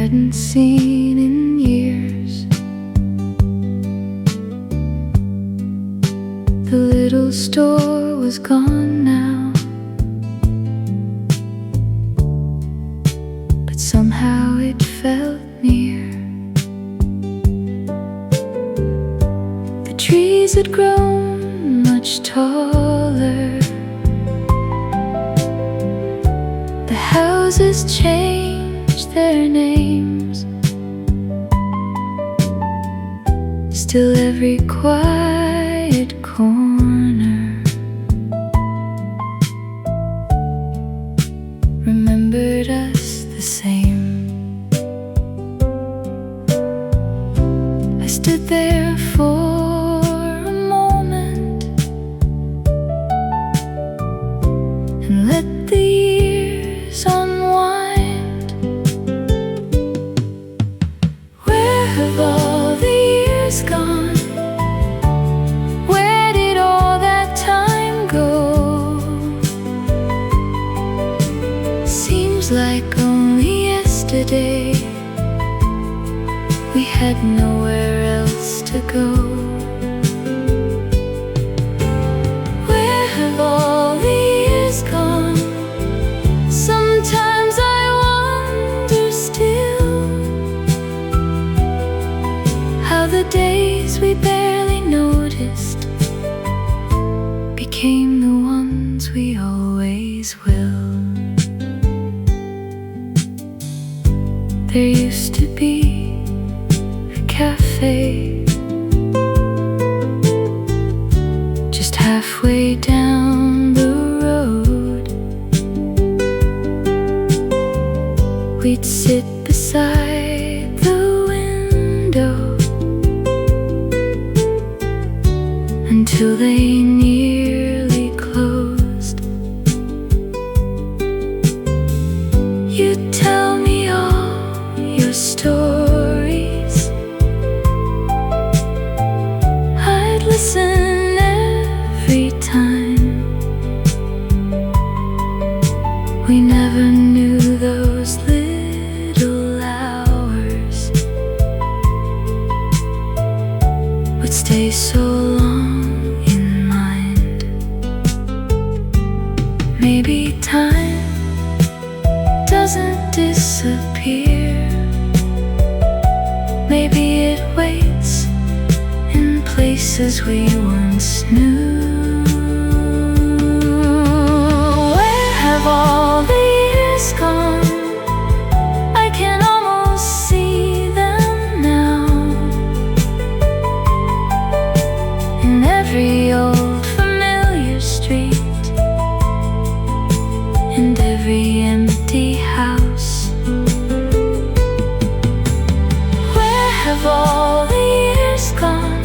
hadn't seen in years. The little store was gone now, but somehow it felt near. The trees had grown much taller, the houses changed their names. Still every quiet corner remembered us the same. I stood there for a moment and let the years unwind. Where have all the years gone? Where did all that time go? Seems like only yesterday we had nowhere else to go. Where have all the years gone? Sometimes I wonder still how the days we barely noticed became the ones we always will. There used to be a cafe just halfway down the road. We'd sit beside the window until they nearly closed. You'd tell me all your stories, I'd listen every time. We never knew those little hours would stay so long in mind. Maybe time doesn't disappear. Maybe it waits in places we once knew. Where have all the years gone? I can almost see them now in every old familiar street and every empty house. Where have all the years gone?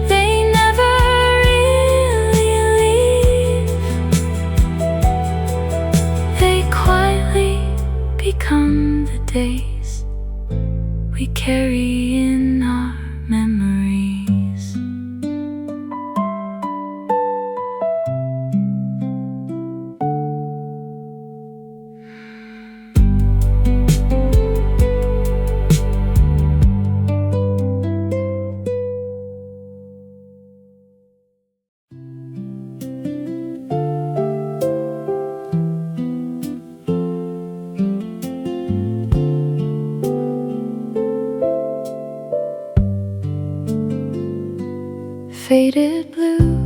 They never really leave. They quietly become the days we carry in our memories. Faded blue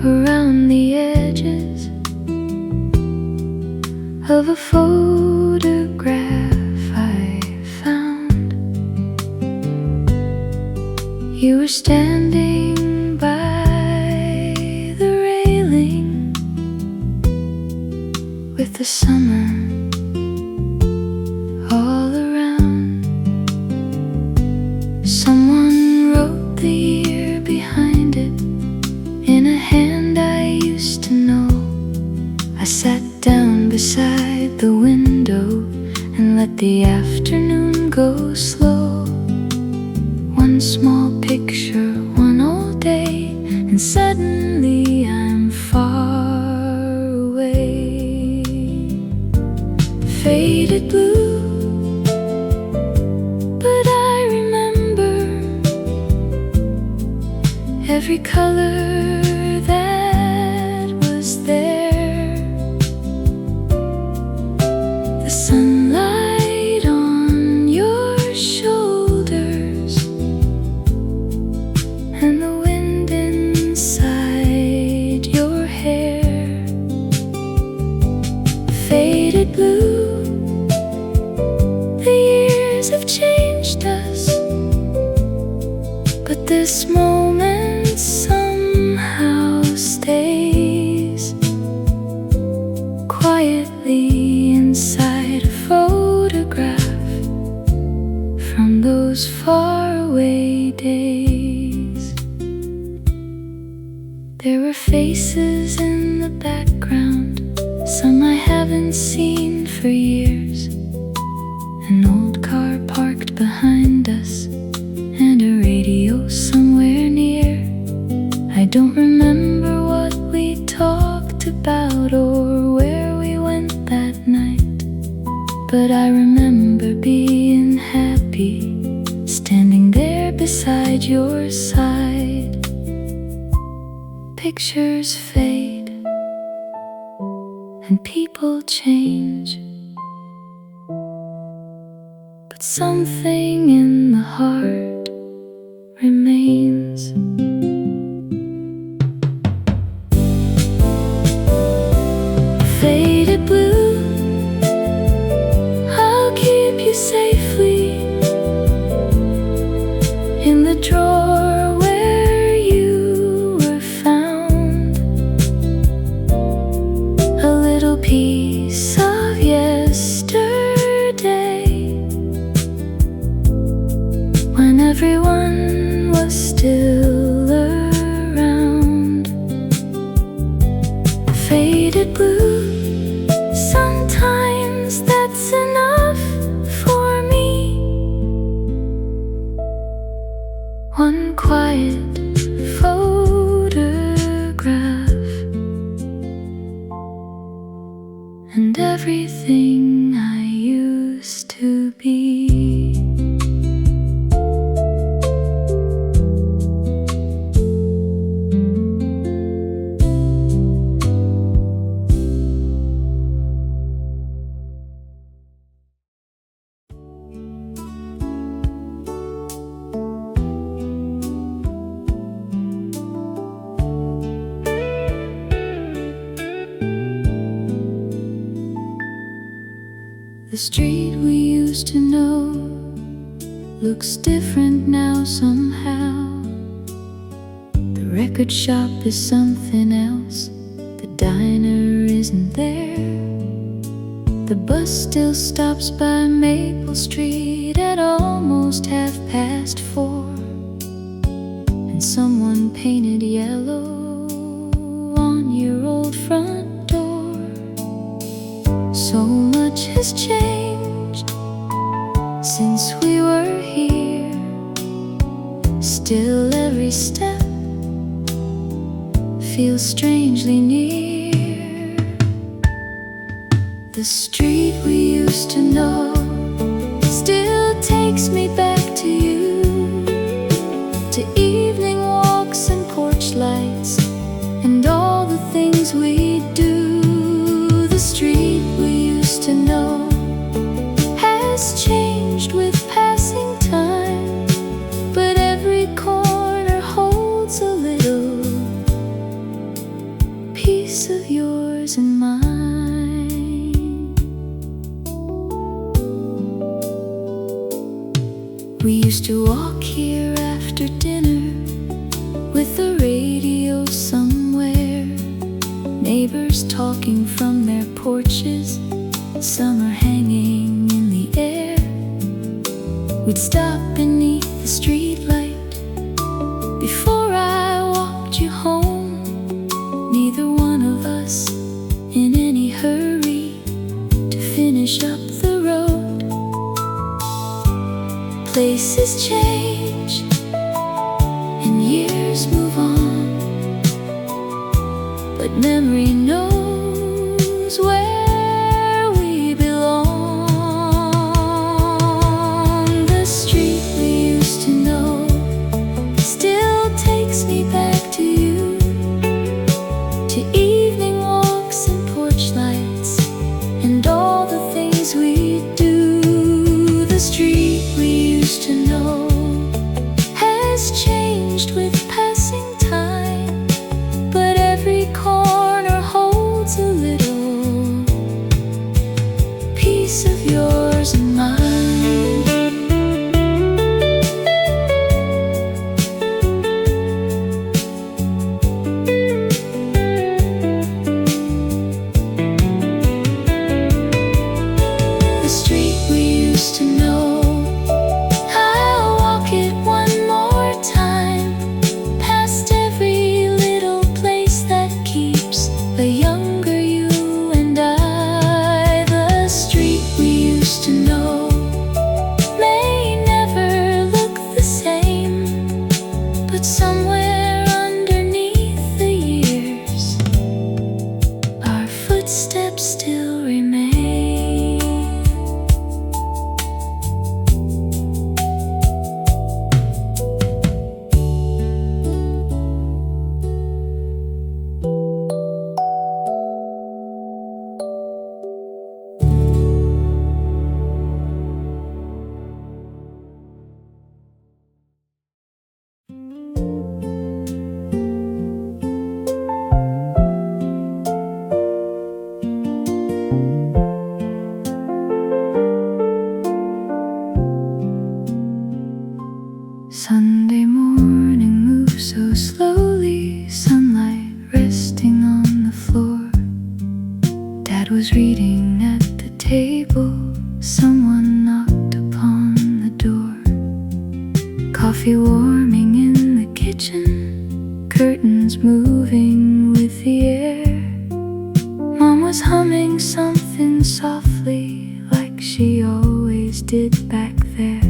around the edges of a photograph I found. You were standing by the railing with the summer all around. Someone wrote the year behind it in a hand I used to know. I sat down beside the window and let the afternoon go slow. One small picture, one old day, and suddenly I'm far away. Faded faded blue, but I remember every color that was there. The sunlight on your shoulders and the wind inside your hair. Faded blue, the years have changed us, but this moment somehow stays quietly inside a photograph from those faraway days. There were faces in the background, some I haven't seen for years. An old car parked behind us, and a radio somewhere near. I don't remember what we talked about or where we went that night, but I remember being happy, standing there beside your side. Pictures fade and people change, but something in the heart remains. Faded blue, I'll keep you safely in the drawer where you were found. A little piece of yesterday, when everyone was still around. Faded blue, sometimes that's enough for me. One quiet photograph, and everything I used to be. The street we used to know looks different now somehow. The record shop is something else, the diner isn't there. The bus still stops by Maple Street at almost 4:30, and someone painted yellow on your old front door. So much has changed since we were here. Still every step feels strangely near. The street we used to know still takes me back to you, to evening walks and porch lights and all the things we do. The street we used to know has changed with passing time, but every corner holds a little piece of yours and mine. We used to walk here after dinner with the radio somewhere, neighbors talking from their porches, summer hanging in the air. We'd stop beneath the streetlight before I walked you home, neither one of us in any hurry to finish up the road. Places change and years move on, but memory knows where we belong. footsteps still remain. Sunday morning moves so slowly, sunlight resting on the floor. Dad was reading at the table, someone knocked upon the door. Coffee warming in the kitchen, curtains moving with the air. Mom was humming something softly, like she always did back there.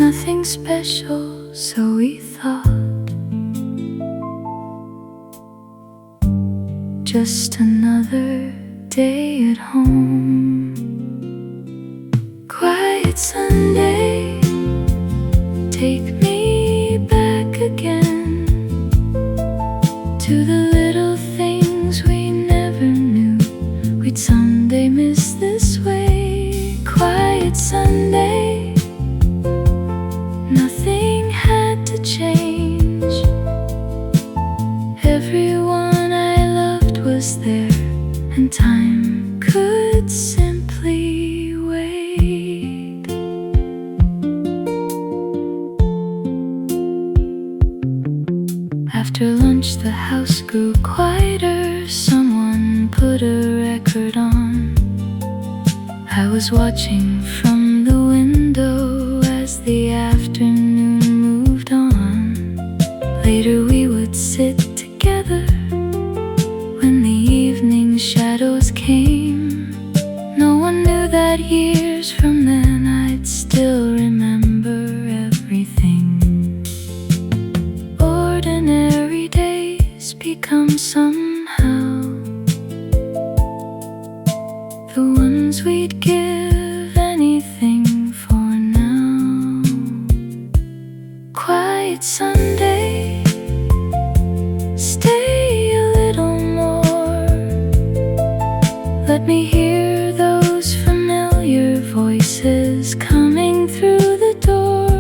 Nothing special, so we thought, just another day at home. Quiet Sunday, take me back again to the little things we never knew we'd someday miss this way. Quiet Sunday, nothing had to change. Everyone I loved was there, and time could simply wait. After lunch the house grew quieter. Someone put a record on. I was watching from the window as the afternoon moved on. Later we would sit together when the evening shadows came. No one knew that years from then I'd still remember everything. Ordinary days become somehow the ones we'd give anything for now. Quiet Sunday, stay a little more. Let me hear those familiar voices coming through the door.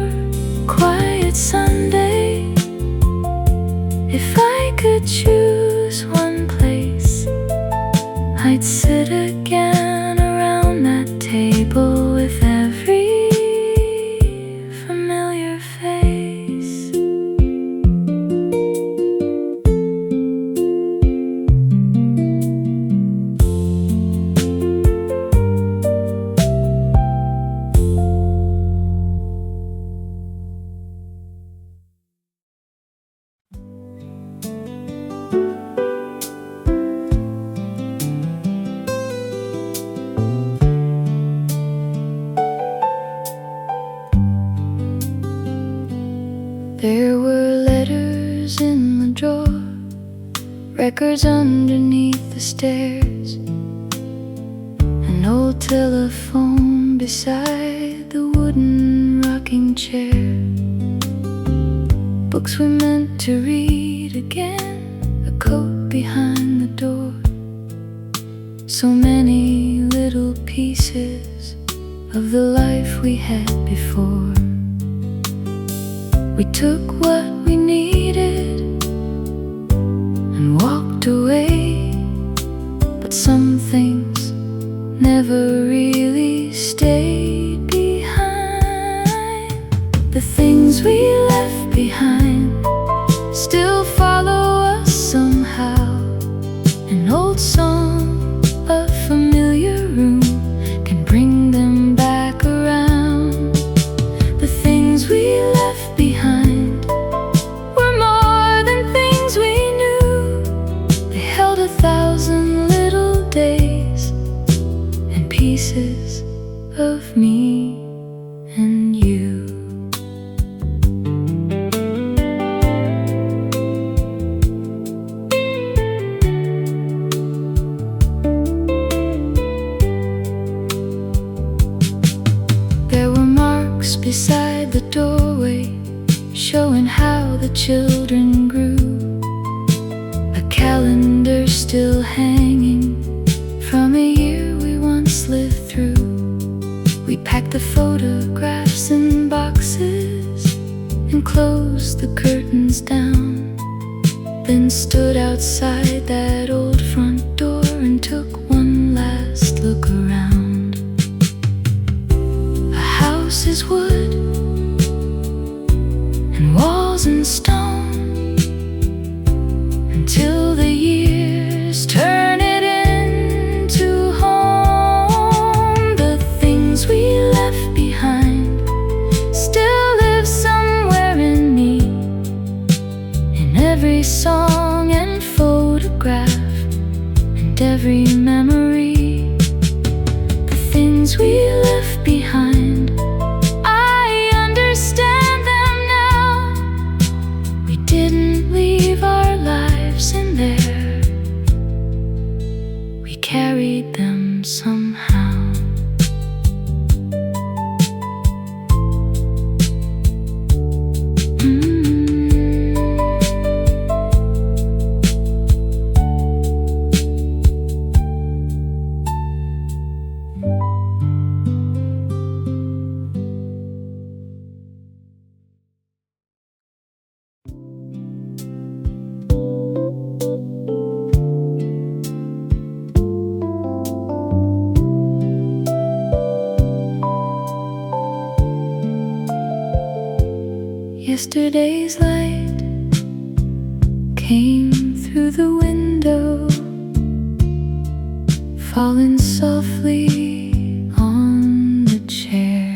Quiet Sunday, if I could choose one place, I'd sit again around that table with every familiar face. There were letters in the drawer, records underneath the stairs, an old telephone beside the wooden rocking chair, books we meant to read again, a coat behind the door. So many little pieces of the life we had before. We took what we needed and walked away, but some things never really stayed behind. The things we left behind still follow us somehow. An old song, a familiar room can bring them back around. The things we left behind were more than things we knew. They held 1,000 little days and pieces of me and you. children grew, a calendar still hanging from a year we once lived through. We packed the photographs in boxes and closed the curtains down, then stood outside that old front door and took one last look around. A house is wood and walls and stone, until the years turn it into home. The things we left behind still live somewhere in me, in every song and photograph and every memory. The things we left behind, I understand them now. We didn't leave our lives in there, we carried them somehow. Yesterday's light came through the window, falling softly on the chair.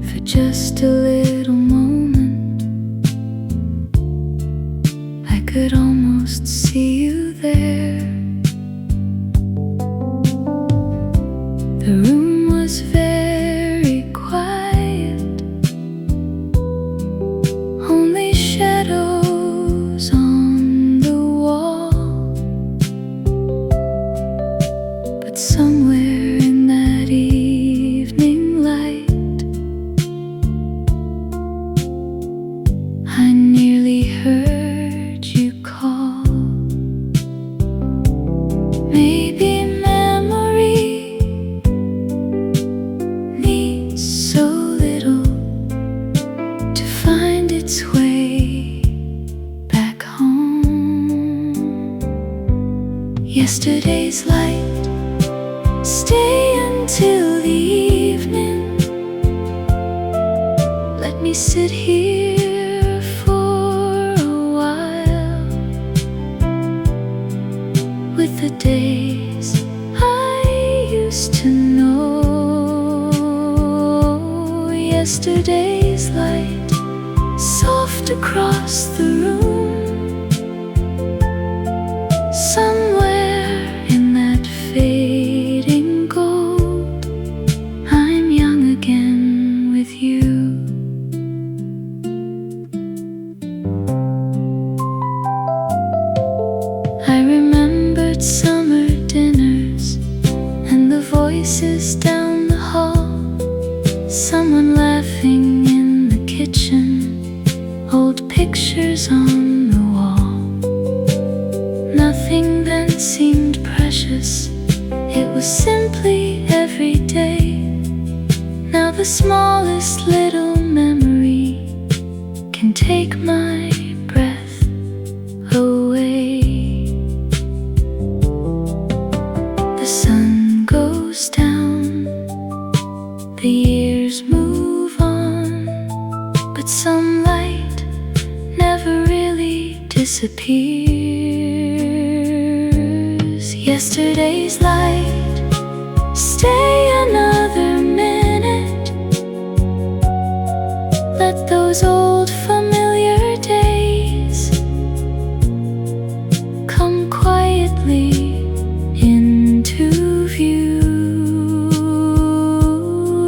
For just a little moment, I could almost see you there. The room was very quiet, only shadows on the wall. But somewhere in that evening light, I nearly heard you call. Maybe memory needs so little to find its way back home. Yesterday's light, stay until the evening. Let me sit here for a while with the days I used to know. Yesterday's light, soft across the room, somewhere in that fading gold, I'm young again with you. I remembered summer dinners and the voices down the hall, someone laughing in the kitchen, old pictures on the wall. Nothing then seemed precious, it was simply every day. Now the smallest little memory can take my breath away. The sun goes down, the years move on, but some light never really disappears. Yesterday's light, stay another minute. Let those old familiar days come quietly into view.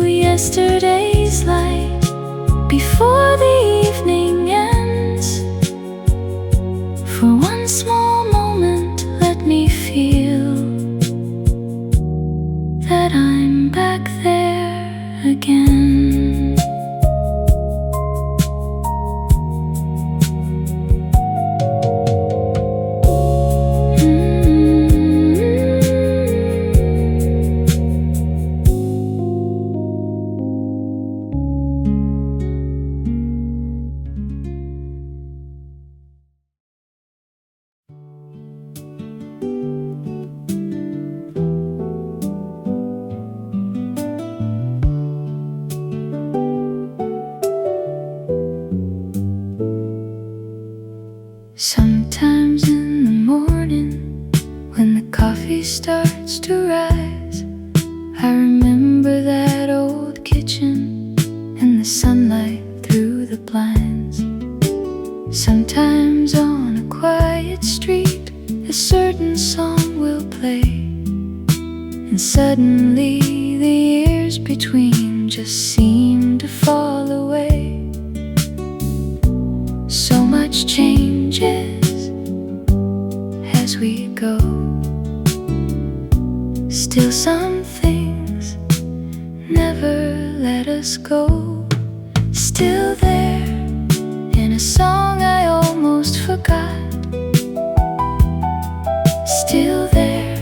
Yesterday's light, before the evening ends, for one small moment let me feel that I'm back there again. Sometimes in the morning, when the coffee starts to rise, I remember that old kitchen and the sunlight through the blinds. Sometimes on a quiet street, a certain song will play, and suddenly the years between just seem to fall away. So much changes as we go, still some things never let us go. Still there in a song I almost forgot, still there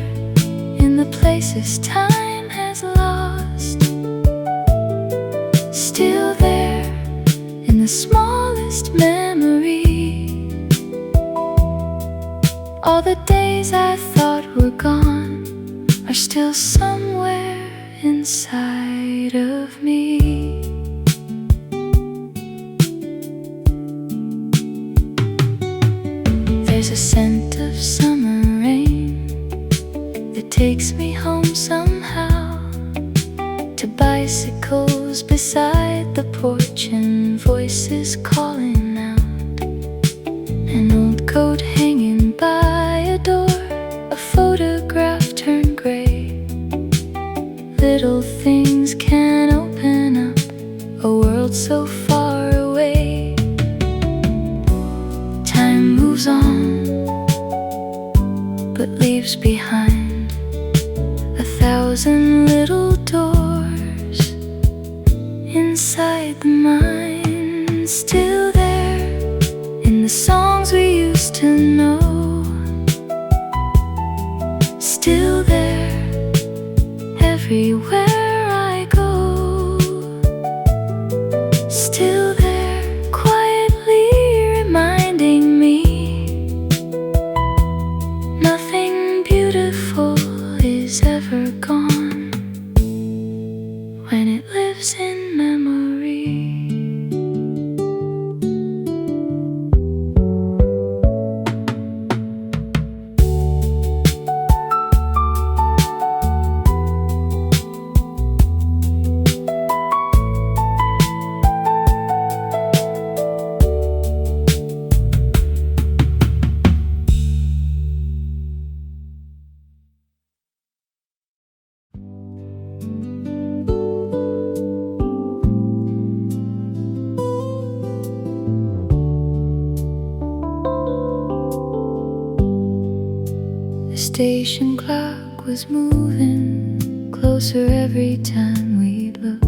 in the places time has lost, still there in the smallest memory. All the days I thought were gone are still somewhere inside of me. There's a scent of summer rain that takes me home somehow, to bicycles beside the porch and voices calling out, an old coat hanging by a door, a photograph turned gray. Little things can open up a world so far away. Time moves on, but leaves behind 1,000 little doors inside the mind. Still there in the songs we used to know, still there everywhere I go, still there quietly reminding me nothing beautiful is ever gone when it lives in memory. The station clock was moving closer every time we'd look.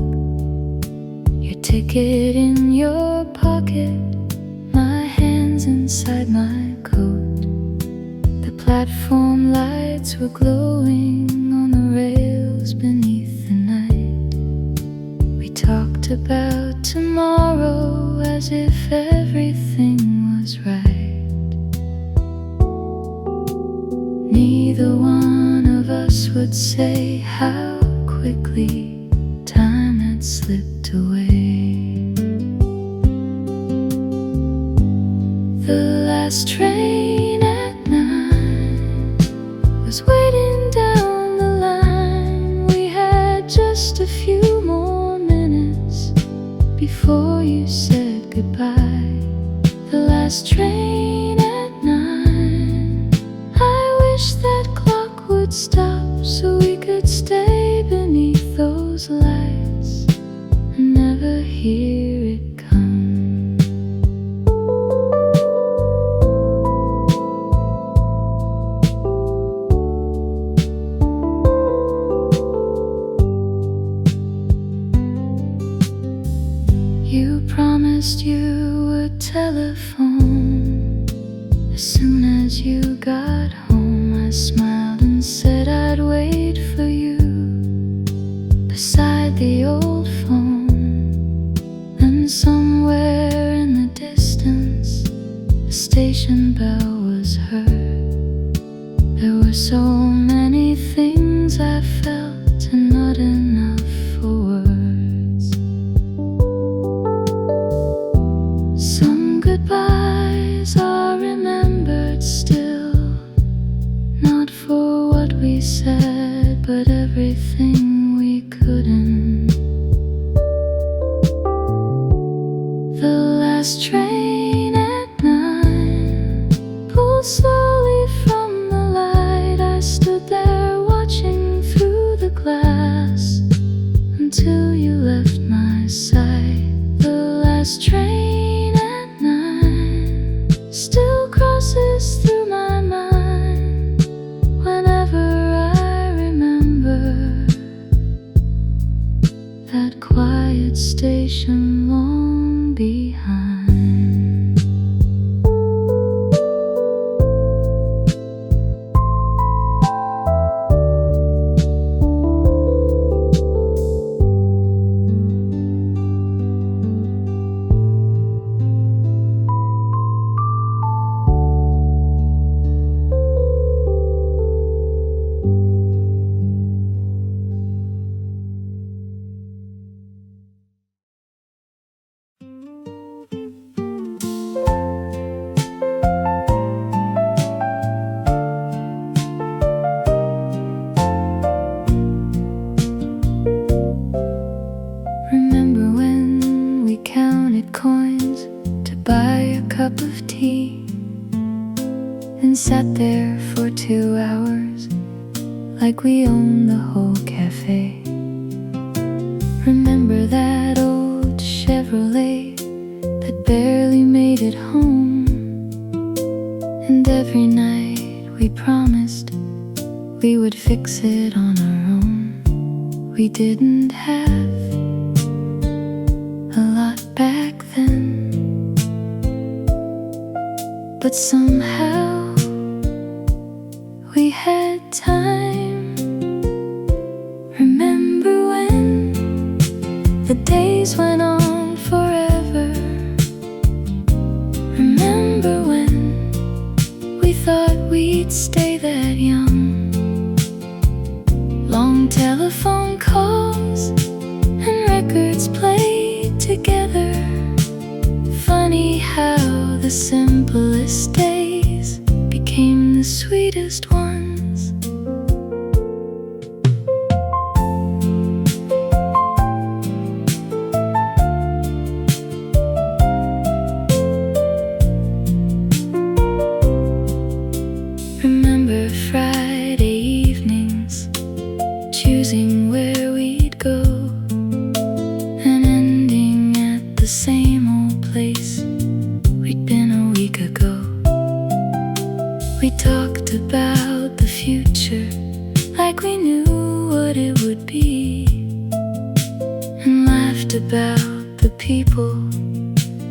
Your ticket in your pocket, my hands inside my coat. The platform lights were glowing on the rails beneath the night. We talked about tomorrow as if everything was right. Neither one of us would say how quickly time had slipped away. The last train at 9 was waiting down the line. We had just a few more minutes before you said goodbye. The last train at 9, I wish that clock would stop so we could stay beneath those lights and never hear it come. You promised you would telephone as soon as you got home. I smiled and said I'd wait for you beside the old phone. Then somewhere in the distance, the station bell was heard. There were so many things I felt and not enough for words. Some goodbyes are remembered, slowly from the light. I stood there watching through the glass until you left my side. The last train at 9 still crosses through my mind whenever I remember that quiet station long behind. Coins to buy a cup of tea and sat there for 2 hours like we owned the whole cafe. Remember that old Chevrolet that barely made it home, and every night we promised we would fix it on our own. We didn't have a lot back then, but somehow we had time. Remember when the days went on forever? Remember when we thought we'd stay that young? Long telephone calls and records played together. Funny how the simplest days became the sweetest ones. Remember Friday evenings, choosing where we'd go and ending at the same old place we'd been a week ago. We talked about the future like we knew what it would be, and laughed about the people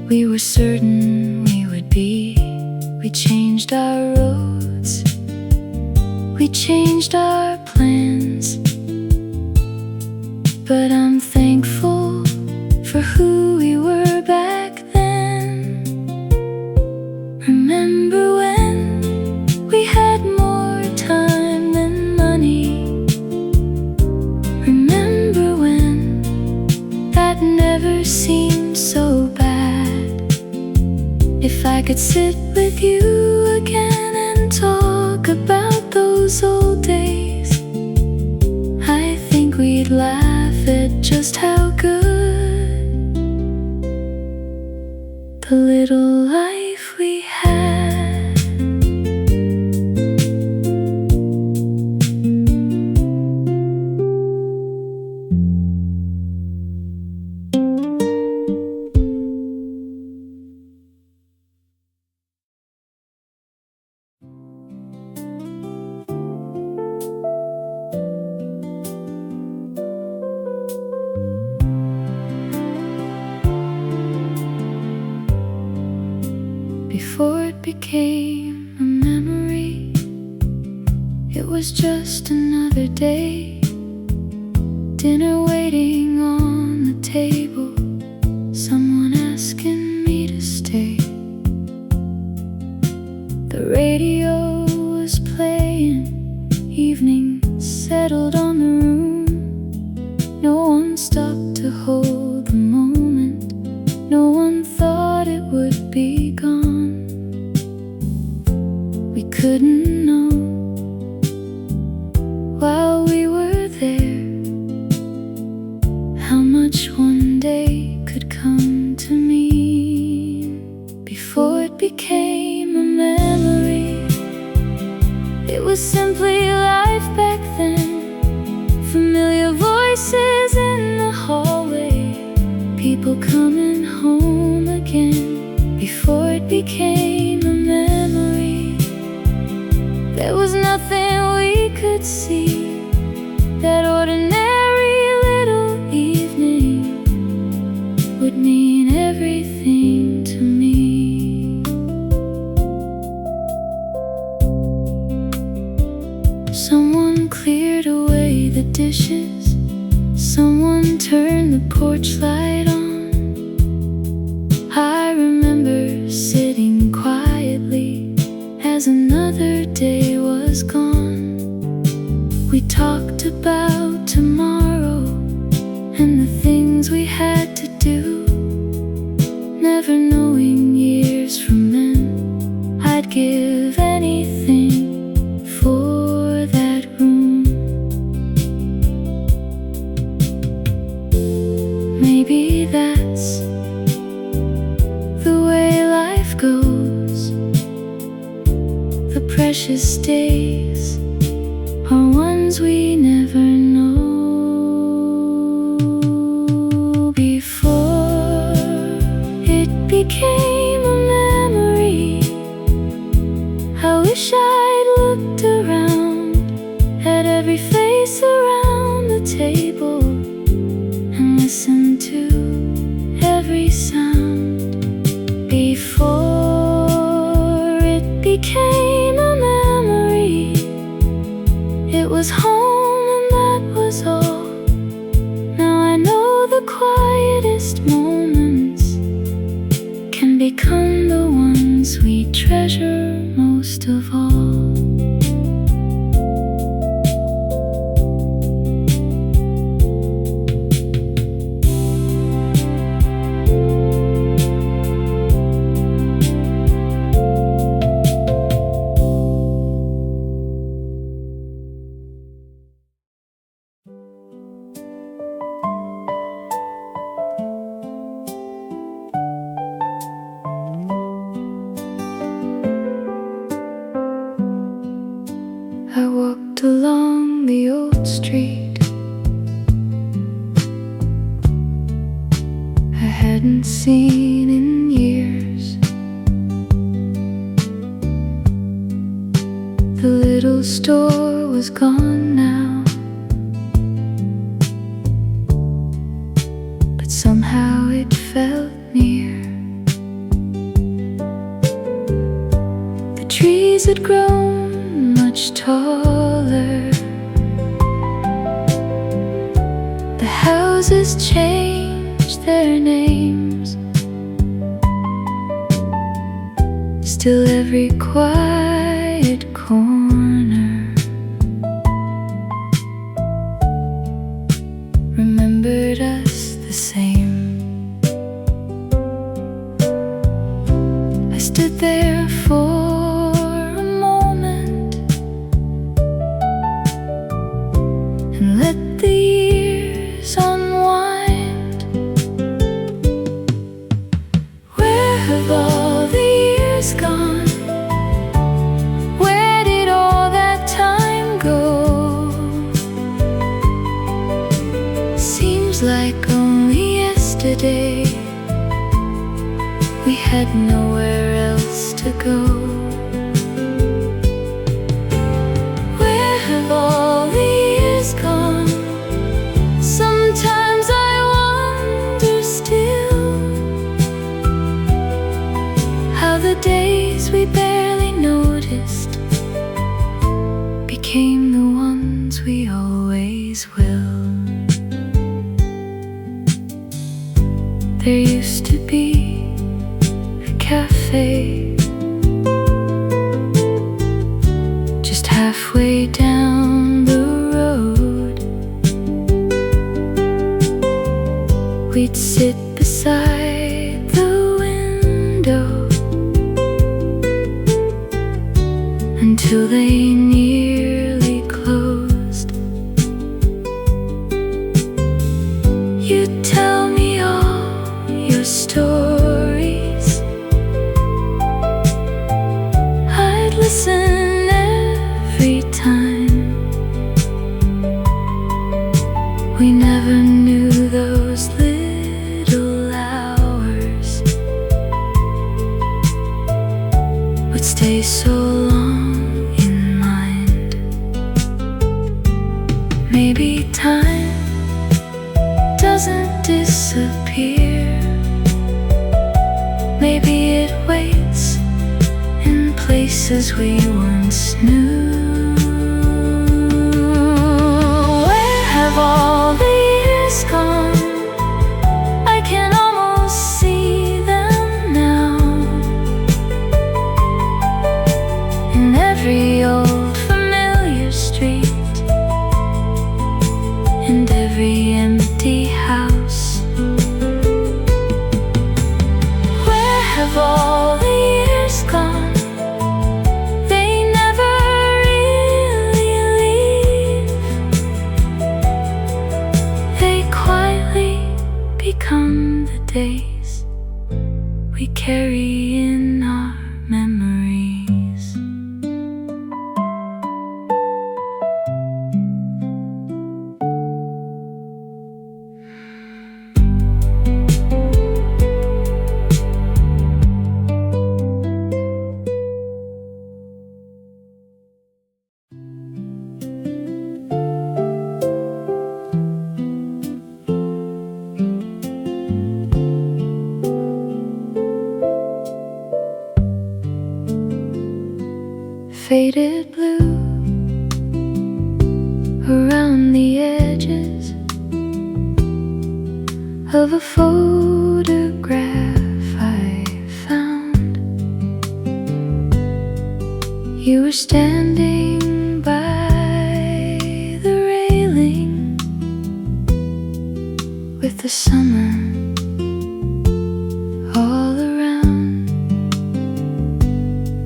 we were certain we would be. We changed our roads, we changed our plans, but I'm thankful for who we were back then. Remember when we had more time than money? Remember when that never seemed so bad? If I could sit with you again and talk about those old days, I think we'd laugh at just how good the little life we had. Before it became a memory, it was just another day. Dinner waiting on the table, someone asking me to stay. The radio was playing, evening settled on the room. No one stopped to hold the moment, no one thought it would be gone. We couldn't know while we were there how much one day could come to mean. Before it became a memory, was simply life back then. Familiar voices in the hallway, people coming home again. Before it became a memory, there was nothing we could see. That ordinary little evening would mean everything to me. Someone cleared away the dishes, someone turned the porch light on. I remember sitting quietly as another day was gone. We talked about tomorrow and the things we had to do, never knowing years from then I'd give anything for that room. Maybe that's the way life goes. The precious days are ones we never know. Before it became a memory, I wish I'd looked around at every face around the table and listened to every sound. Before it became a memory, it was home and that was all. Now I know the quietest moments can become the ones we treasure most of all. I walked along the old street. I hadn't seen in years. The little store was gone now, but somehow it felt near. The trees had grown much taller. The houses changed their names. Still every quiet corner remembered us the same. I stood there for let the years unwind. Where have all the years gone? Where did all that time go? Seems like only yesterday we had nowhere else to go. Where have all the gone? Sometimes I wonder still how the days we barely noticed became the ones we always will. There used to be a cafe just halfway down the road. We'd sit beside the window until they nearly closed. You'd tell me all your stories, I'd listen every time. We never knew those little hours would stay so long in mind. Maybe time doesn't disappear. Maybe it waits in places we once knew. Where have all the years gone? I can almost see them now. In every old familiar street and every empty house. Where have all the years gone? They never really leave. They quietly become the days we carry in our memories. Faded blue around the edges of a photograph I found. You were standing by the railing with the summer all around.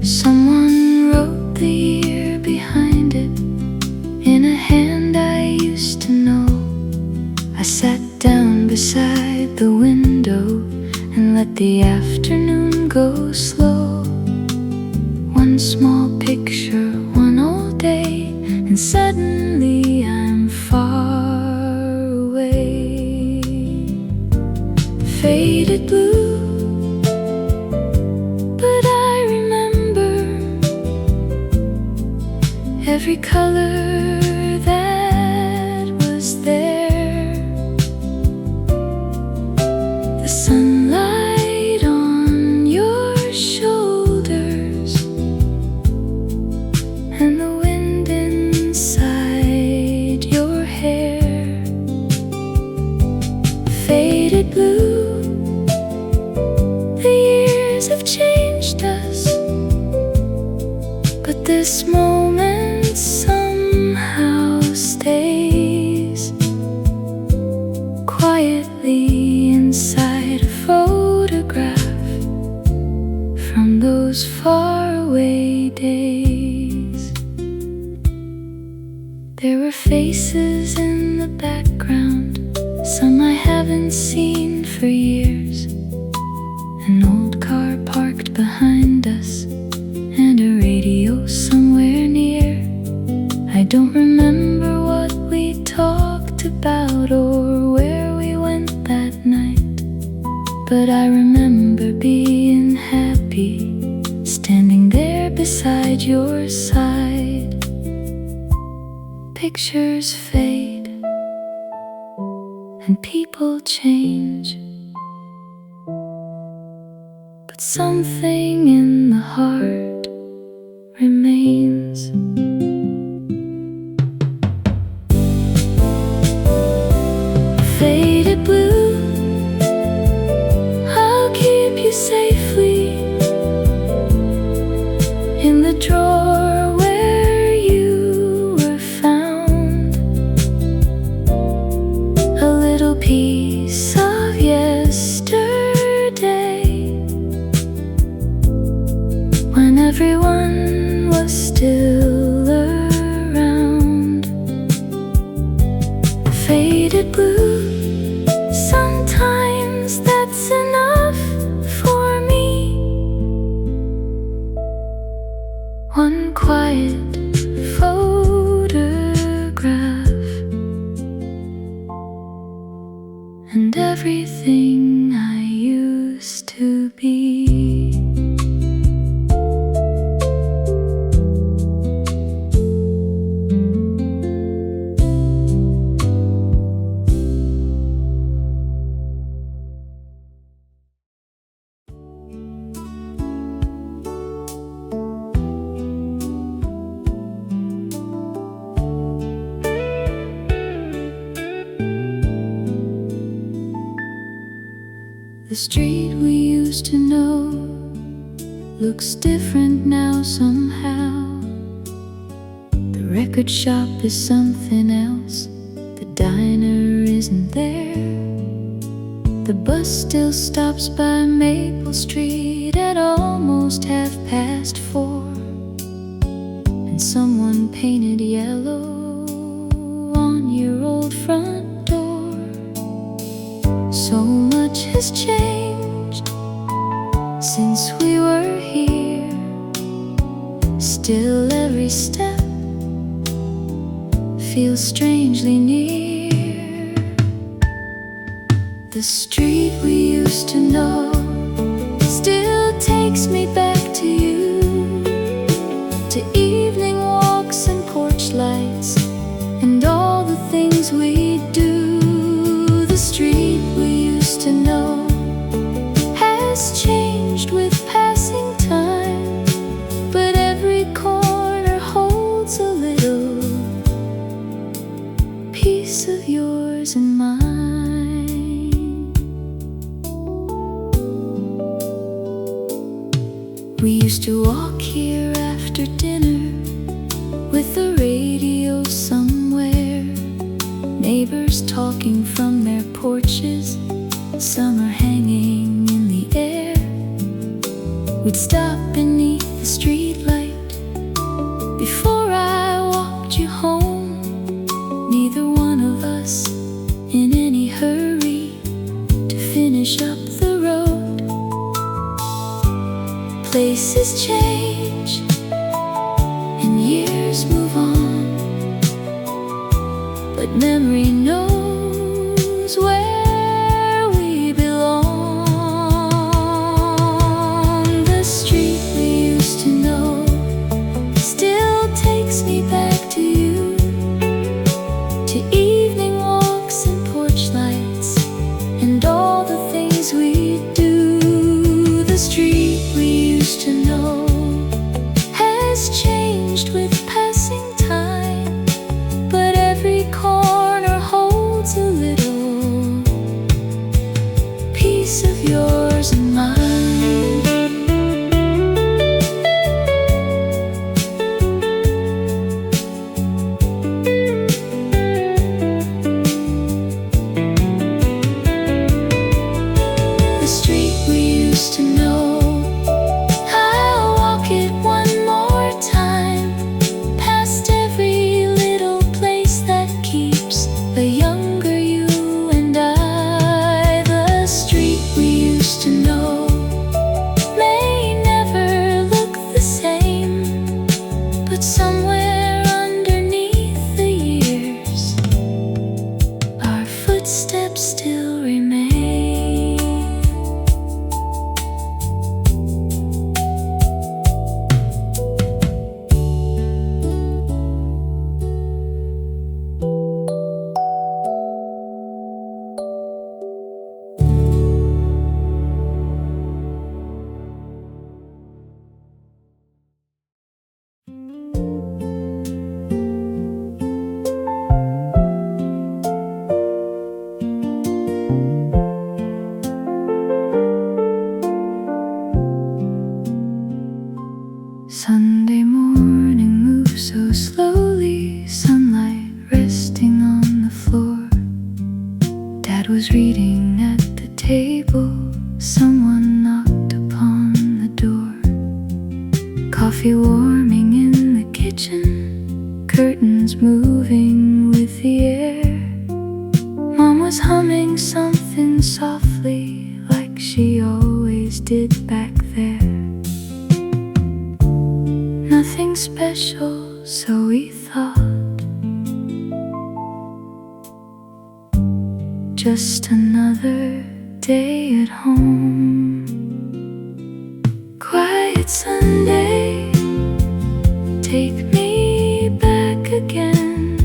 Someone wrote the year behind it in a hand I used to know. I sat down beside the window and let the afternoon go slow. One small picture, one all day, and suddenly I'm far away. Faded blue, but I remember every color that was there. The sunlight on your shoulders and the wind inside your hair. Faded blue, the years have changed us, but this moment somehow stays quietly inside a photograph from those faraway days. There were faces in the background, some I haven't seen for years. An old car parked behind us and a radio somewhere near. I don't remember what we talked about or where we went that night, but I remember being happy, standing there beside your side. Pictures fade and people change, but something in the heart remains. Faded blue, I'll keep you safely in the drawer where you were found. A little piece of yesterday, when everyone was still around. Faded blue, sometimes that's enough for me. One quiet photograph street we used to know looks different now somehow. The record shop is something else, the diner isn't there. The bus still stops by Maple Street at almost 4:30, and someone painted yellow on your old front door. So much has changed since we were here. Still every step feels strangely near. The street we used to know still takes me back to you, to evening walks and porch lights and all the things we do. The street we used to know has changed with passing time, but every corner holds a little piece of yours and mine. We used to walk here after dinner with the radio somewhere, neighbors talking from their porches, summer hanging in the air. We'd stop beneath the streetlight before I walked you home, neither one of us in any hurry to finish up the road. Places change and years move on, but memory knows where we belong. The street we used to know still takes me back to you, to evening walks and porch lights and all the things we do. The street we used to know has changed with passing time, but every corner holds a little piece of yours and mine. The street we used to know, I'll walk it one more time, past every little place that keeps a younger you and I. The street we used to know may never look the same, but somewhere underneath the years, our footsteps still remain. Sunday morning moves so slowly, sunlight resting on the floor. Dad was reading at the table, someone knocked upon the door. Coffee warming in the kitchen, curtains moving with the air. Mom was humming something softly, like she always did back there. Nothing special, so we thought, just another day at home. Quiet Sunday, take me back again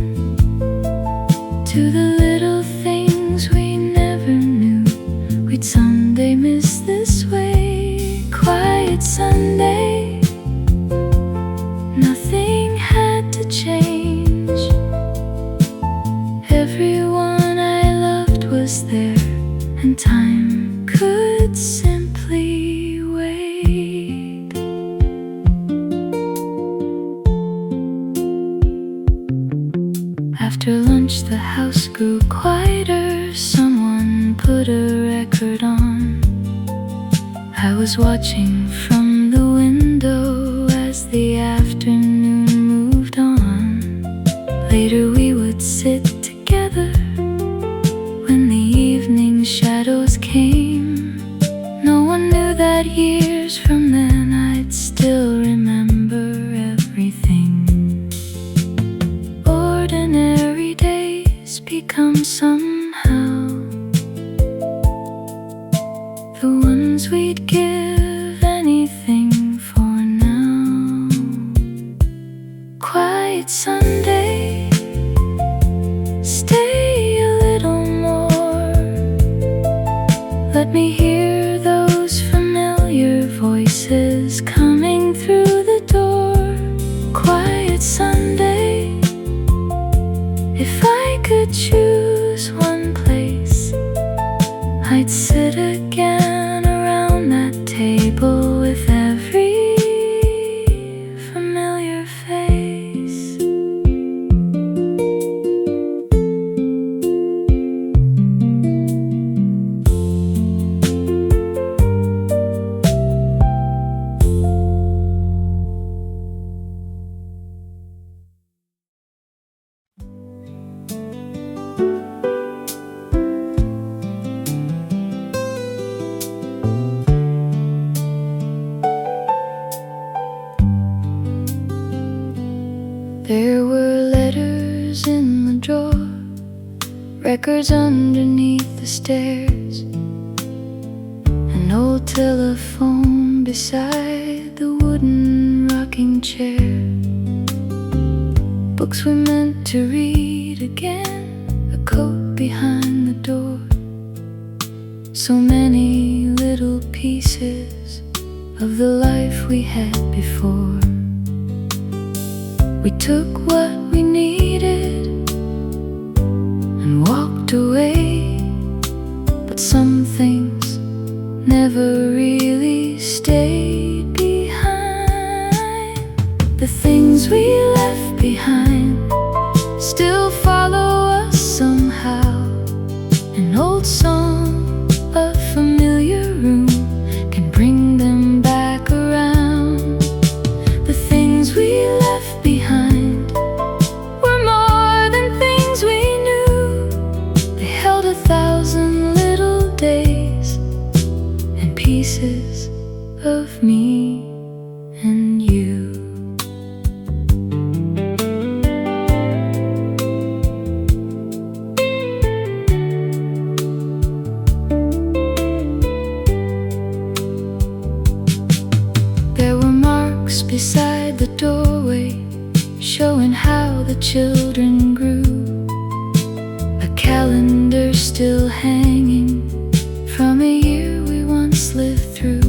to the little things we never knew we'd someday miss this way. Quiet Sunday, nothing had to change. Everyone I loved was there, and time could After lunch the house grew quieter. Someone put a record on. I was watching from the window as the afternoon moved on. Later we would sit together when the evening shadows came. No one knew that years from then I'd still remember everything. Ordinary days become somehow the ones we'd give anything for now. Quiet Sunday, stay a little more. Let me hear those familiar voices coming through the door. Quiet Sunday, if I could choose one place, I'd sit again around that table with every familiar face. There were letters in the drawer, records underneath the stairs, an old telephone beside the wooden rocking chair, books we meant to read again, a coat behind the door. So many little pieces of the life we had before. We took what we needed and walked away, but some things never really stayed behind. The things we left behind still follow us somehow. An old song, a familiar room can bring them back around. The things we left behind were more than things we knew. They held 1,000 little days and pieces of me and you. There were marks beside the doorway showing how the children grew. A calendar still hanging from a year we once lived through.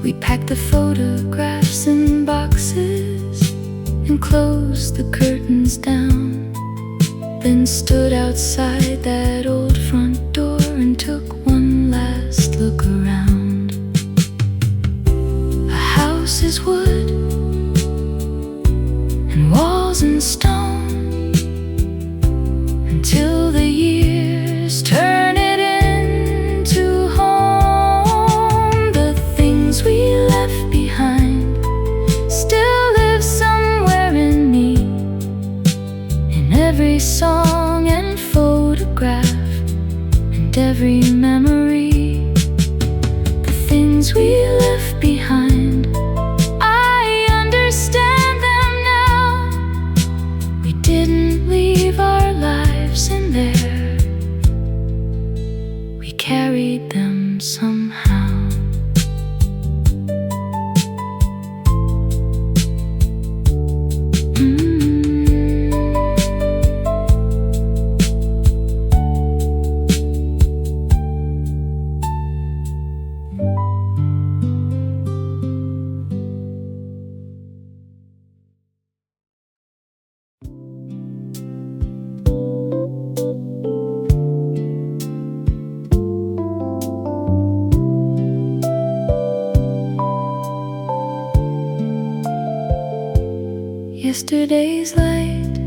We packed the photographs in boxes and closed the curtains down, then stood outside that old front door and took one last look around. A house is wood and walls and stone until the years turn it into home. The things we left behind still live somewhere in me, in every song and photograph and every memory. The things we left behind, I understand them now. We didn't leave our lives in there, we carried them somehow. Yesterday's light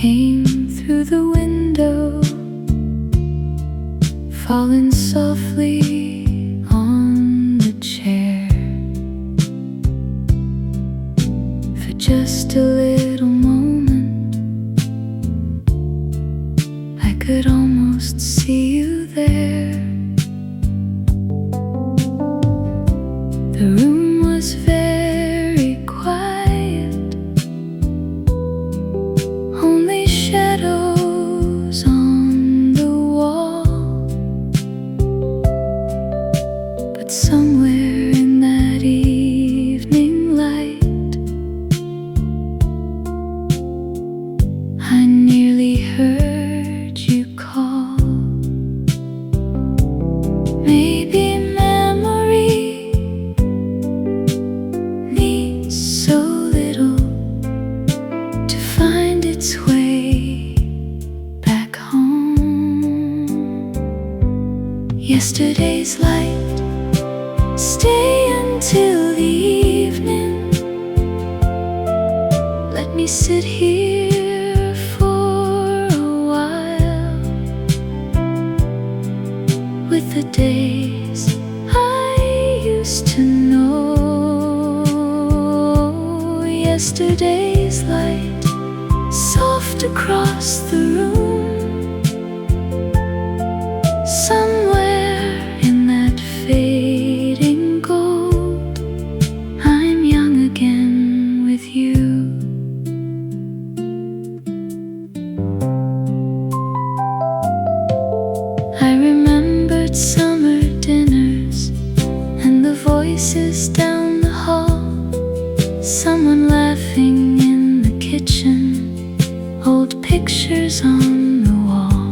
came through the window, falling softly on the chair. For just a little moment, I could almost see you there. The room was very quiet, only shadows on the wall. But somewhere in that evening light, I nearly heard you call. Maybe its way back home. Yesterday's light, stay until the evening. Let me sit here for a while with the days I used to know. Yesterday's light, soft across the room, somewhere in that fading gold, I'm young again with you. I remembered summer dinners and the voices down the hall, someone laughing in the kitchen, old pictures on the wall.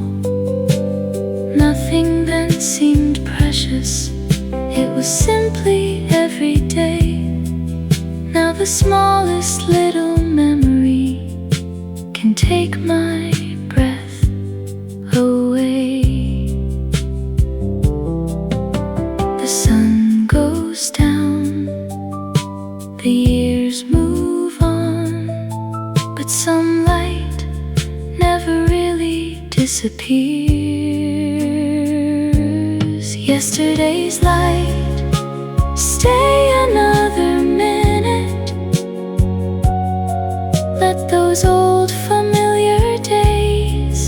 Nothing then seemed precious, it was simply every day. Now the smallest little memory can take my breath away. The sun goes down, the years move on, but some light never really disappears. Yesterday's light, stay another minute. Let those old familiar days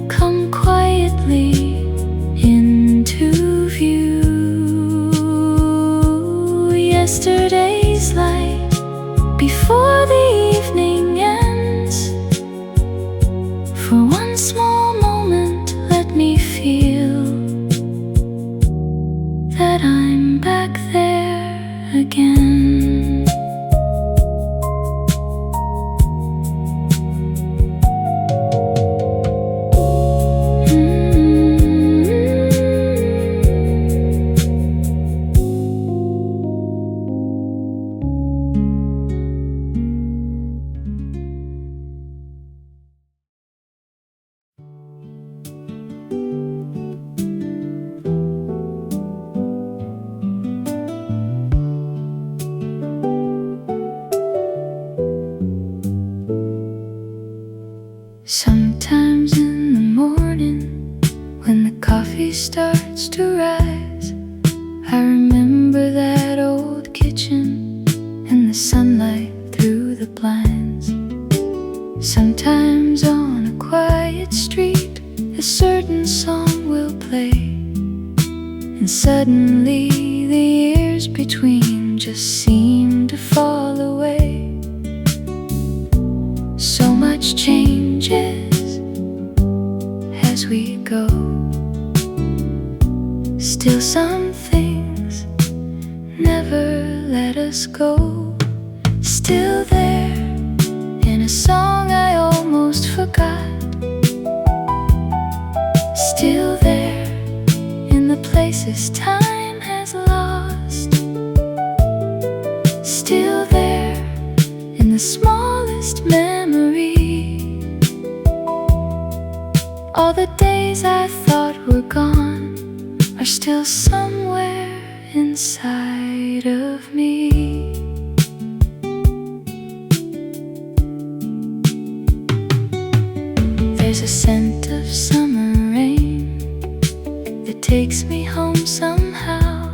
come quietly into view. Yesterday's light, before the evening ends, for one small moment let me feel that I'm back there again. Sometimes in the morning, when the coffee starts to rise, I remember that old kitchen and the sunlight through the blinds. Sometimes on a quiet street, a certain song will play, and suddenly the years between just seem to fall away. So much changes as we go, still some things never let us go. Still there in a song I almost forgot, still there in the places time has lost, still there in the smallest memory. All the days I thought were gone are still somewhere inside of me. There's a scent of summer rain that takes me home somehow,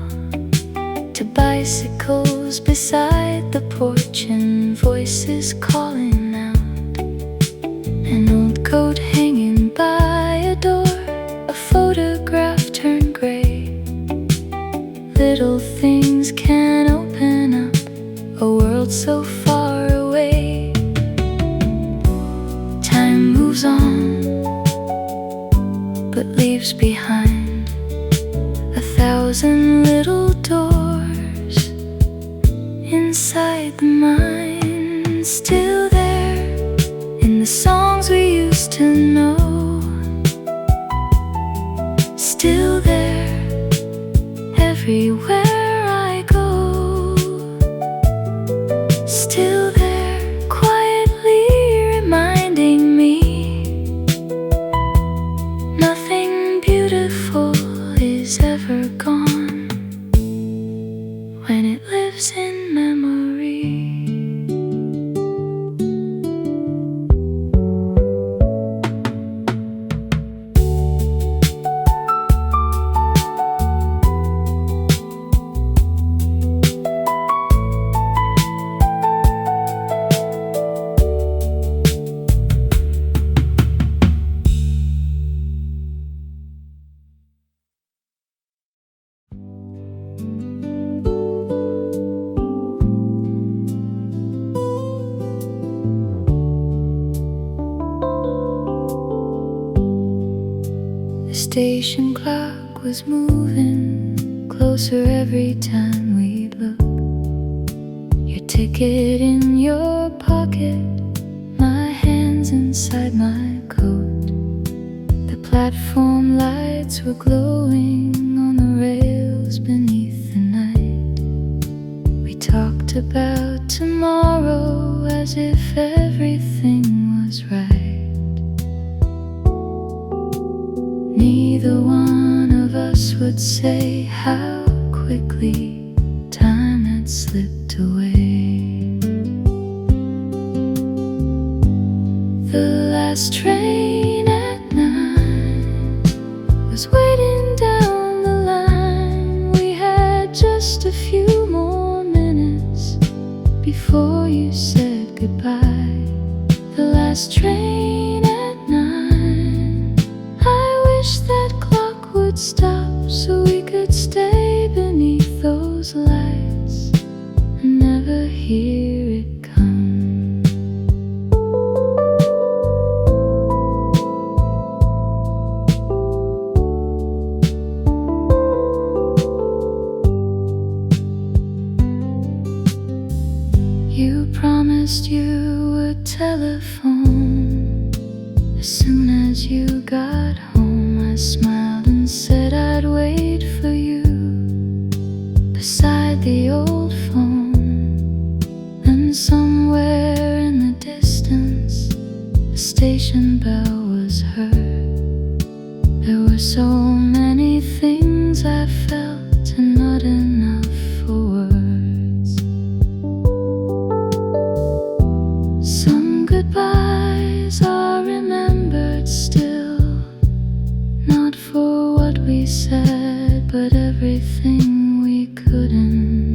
to bicycles beside the porch and voices calling out. An old coat hanging by a door, a photograph turned gray. Little things can open up a world so far away. Time moves on, but leaves behind 1,000 little doors inside the mind. Still there in the songs we used to know, still there everywhere I go, still there quietly reminding me nothing beautiful is ever gone when it lives in memory. The station clock was moving closer every time we looked. Your ticket in your pocket, my hands inside my coat. The platform lights were glowing on the rails beneath the night. We talked about tomorrow as if everything was right. Neither one of us would say how quickly time had slipped away. The last train at 9 was waiting down the line. We had just a few more minutes before you said goodbye. The last train at 9, I wish that clock would stop so we could stay beneath those lights and never hear it come. You promised you would telephone as soon as you got home. I smiled and said I'd wait for you beside the old phone. Then somewhere in the distance, the station bell was heard. There were so many things I felt and not enough for words. Some goodbyes are remembered still, not for what we said, but everything we couldn't.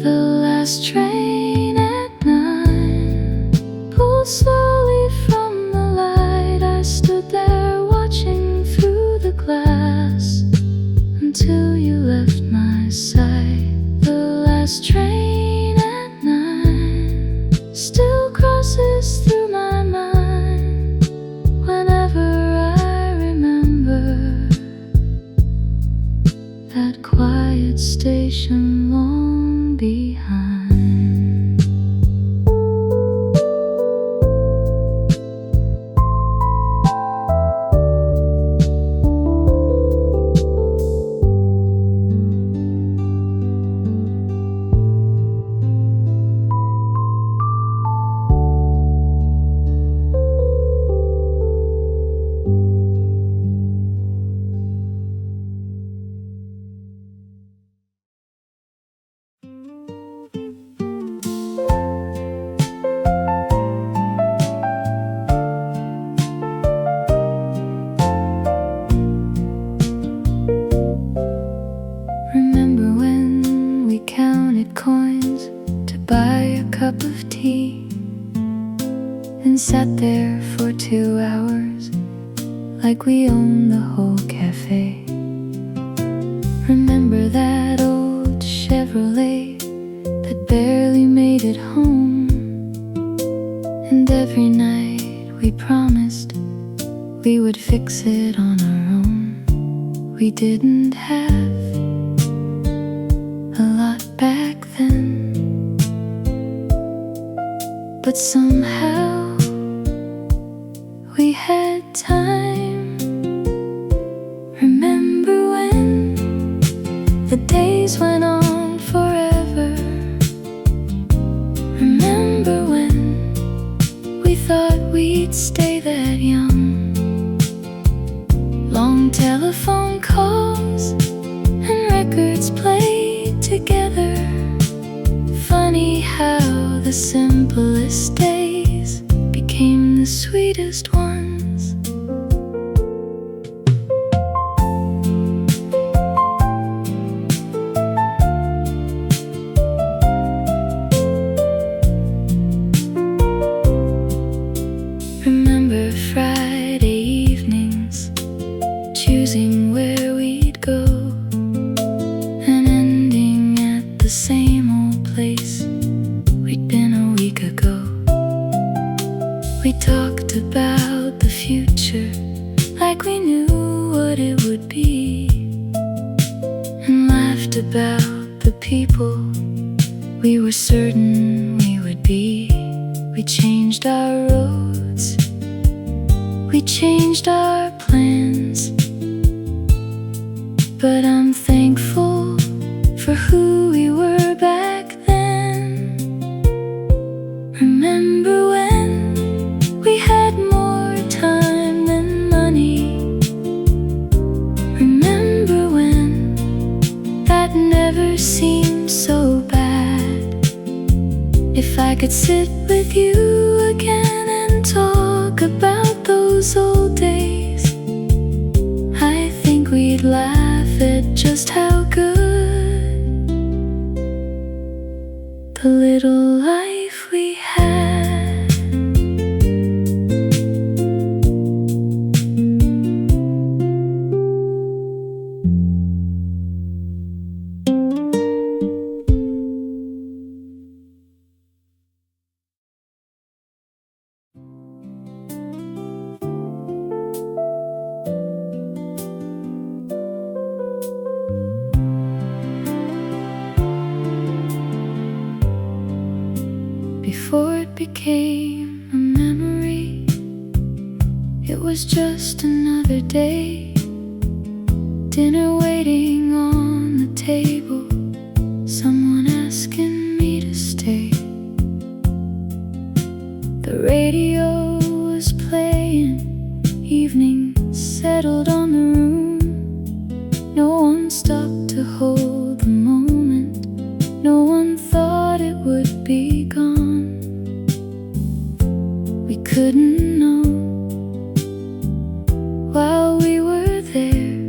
The last train at 9 pulled slowly from the light. I stood there watching through the glass until you left my side. The last train at 9 still crosses through my mind whenever I remember that quiet station long behind. counted coins to buy a cup of tea, and sat there for 2 hours like we owned the whole cafe. Remember that old Chevrolet that barely made it home, and every night we promised we would fix it on our own. We didn't have a lot back then, but somehow we had time. Remember when the days went on forever? Remember when we thought we'd stay that young? Long telephone calls and records played together. Funny how the simplest days became the sweetest ones. Remember Friday evenings, choosing where we'd go, and ending at the same old place we'd been a week ago. We talked about the future like we knew what it would be, and laughed about the people we were certain we would be. We changed our roads, we changed our plans, but I'm thankful for who we were back then. Remember when we had more time than money? Remember when that never seemed so bad? If I could sit with you again and talk about those old days, I think we'd laugh at just how good the little life we had. Before it became a memory, it was just another day. Dinner waiting on the table, someone asking me to stay. The radio was playing, evening settled on the room. No one stopped to hold the moment, no one thought it would be gone. We couldn't know while we were there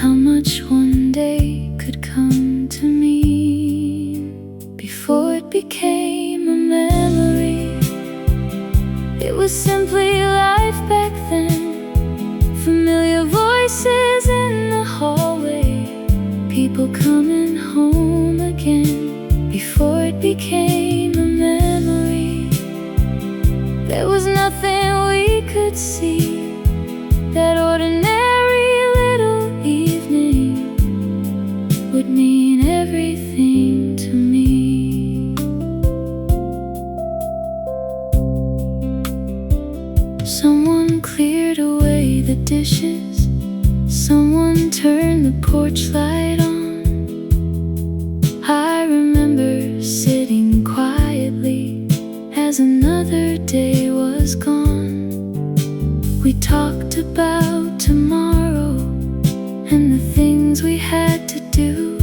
how much one day could come to mean. Before it became a memory, it was simply life back then. Familiar voices in the hallway, people coming home again. Before it became a memory, there was nothing we could see. That ordinary little evening would mean everything to me. Someone cleared away the dishes, someone turned the porch light on. I remember sitting quietly as another day was gone. We talked about tomorrow and the things we had to do,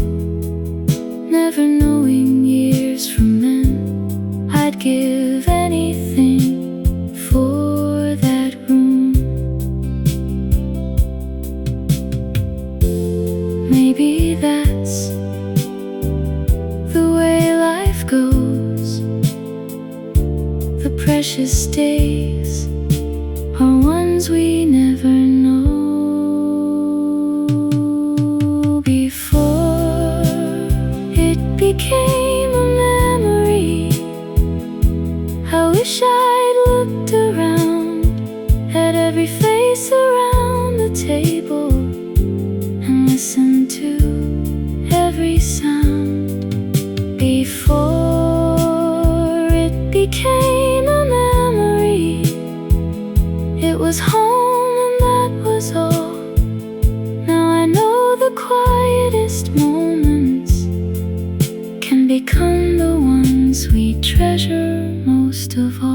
never knowing years from then I'd give anything for that room. Maybe that's precious days are ones we never know. Before it became a memory, I wish I'd looked around at every face around the table and listened to every sound. Before it became a memory, it was home and that was all. Now I know the quietest moments can become the ones we treasure most of all.